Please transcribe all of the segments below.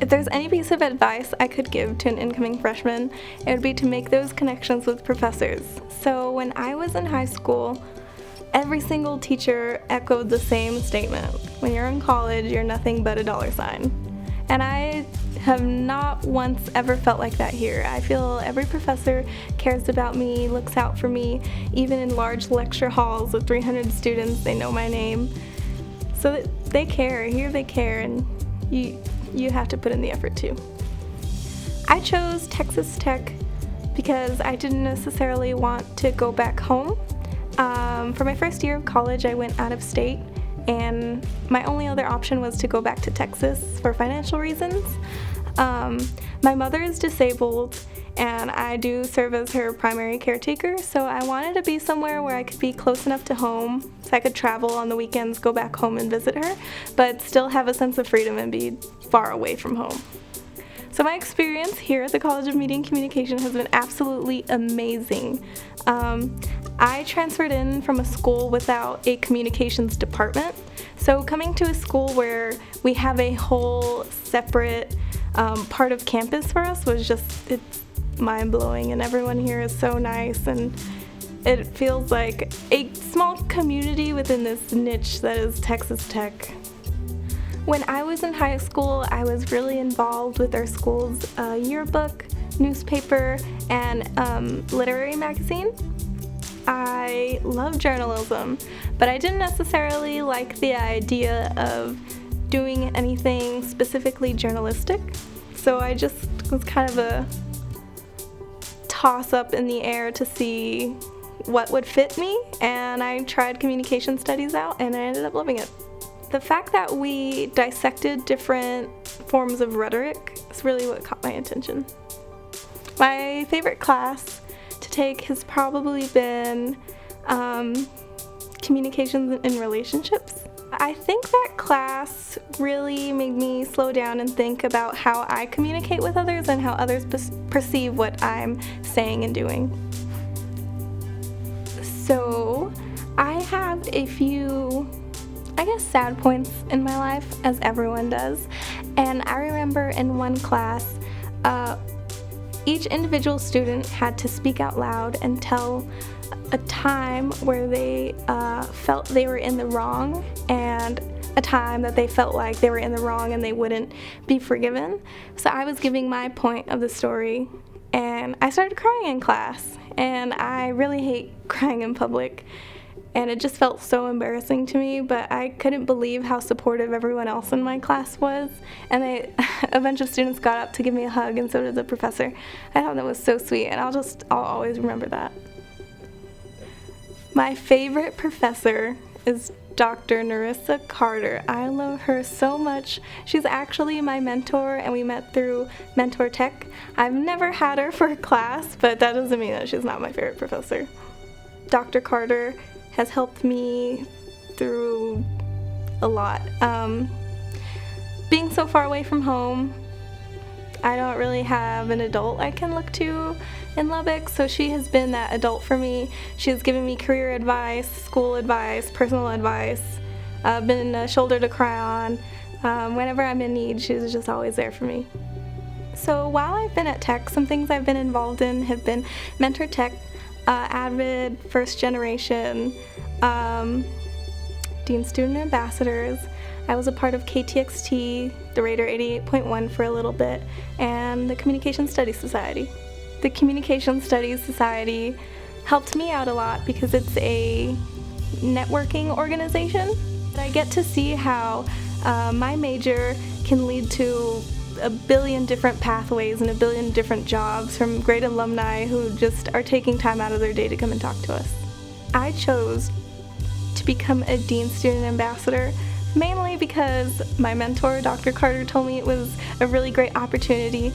If there's any piece of advice I could give to an incoming freshman, it would be to make those connections with professors. So when I was in high school, every single teacher echoed the same statement. When you're in college, you're nothing but a dollar sign. And I have not once ever felt like that here. I feel every professor cares about me, looks out for me. Even in large lecture halls with 300 students, they know my name. So they care. Here they care, and you have to put in the effort too. I chose Texas Tech because I didn't necessarily want to go back home. For my first year of college, I went out of state, and my only other option was to go back to Texas for financial reasons. My mother is disabled, and I do serve as her primary caretaker, so I wanted to be somewhere where I could be close enough to home so I could travel on the weekends, go back home and visit her, but still have a sense of freedom and be far away from home. So my experience here at the College of Media and Communication has been absolutely amazing. I transferred in from a school without a communications department, so coming to a school where we have a whole separate part of campus for us was it's mind-blowing, and everyone here is so nice, and it feels like a small community within this niche that is Texas Tech. When I was in high school, I was really involved with our school's yearbook, newspaper, and literary magazine. I love journalism, but I didn't necessarily like the idea of doing anything specifically journalistic, so I just was kind of a toss-up in the air to see what would fit me, and I tried communication studies out, and I ended up loving it. The fact that we dissected different forms of rhetoric is really what caught my attention. My favorite class to take has probably been communications in relationships. I think that class really made me slow down and think about how I communicate with others and how others perceive what I'm saying and doing. So I have a few, sad points in my life, as everyone does. And I remember in one class, each individual student had to speak out loud and tell a time where they felt they were in the wrong, and a time that they felt like they were in the wrong and they wouldn't be forgiven. So I was giving my point of the story, and I started crying in class, and I really hate crying in public, and it just felt so embarrassing to me, but I couldn't believe how supportive everyone else in my class was, and a bunch of students got up to give me a hug, and so did the professor. I thought that was so sweet, and I'll always remember that. My favorite professor is Dr. Narissa Carter. I love her so much. She's actually my mentor, and we met through Mentor Tech. I've never had her for a class, but that doesn't mean that she's not my favorite professor. Dr. Carter has helped me through a lot. Being so far away from home, I don't really have an adult I can look to in Lubbock, so she has been that adult for me. She has given me career advice, school advice, personal advice, been a shoulder to cry on. Whenever I'm in need, she's just always there for me. So while I've been at Tech, some things I've been involved in have been Mentor Tech, Advid, First Generation, Dean Student Ambassadors. I was a part of KTXT, the Raider 88.1 for a little bit, and the Communication Studies Society. The Communication Studies Society helped me out a lot because it's a networking organization. I get to see how my major can lead to a billion different pathways and a billion different jobs from great alumni who just are taking time out of their day to come and talk to us. I chose to become a Dean Student Ambassador mainly because my mentor, Dr. Carter, told me it was a really great opportunity.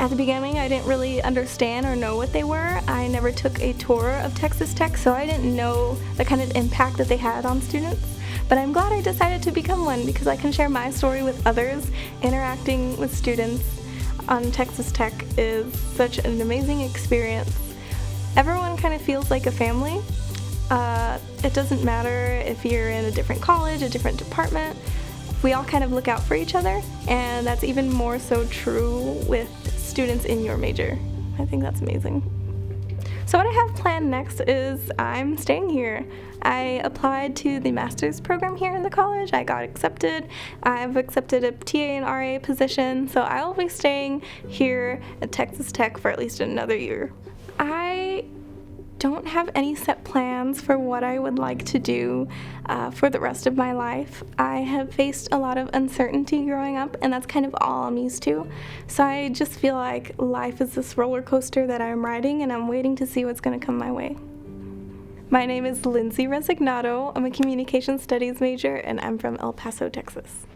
At the beginning, I didn't really understand or know what they were. I never took a tour of Texas Tech, so I didn't know the kind of impact that they had on students. But I'm glad I decided to become one because I can share my story with others. Interacting with students on Texas Tech is such an amazing experience. Everyone kind of feels like a family. It doesn't matter if you're in a different college, a different department. we all kind of look out for each other, and that's even more so true with students in your major. I think that's amazing. So what I have planned next is I'm staying here. I applied to the master's program here in the college. I got accepted. I've accepted a TA and RA position, so I will be staying here at Texas Tech for at least another year. I don't have any set plans for what I would like to do for the rest of my life. I have faced a lot of uncertainty growing up, and that's kind of all I'm used to. So I just feel like life is this roller coaster that I'm riding, and I'm waiting to see what's going to come my way. My name is Lindsey Resignato. I'm a communication studies major, and I'm from El Paso, Texas.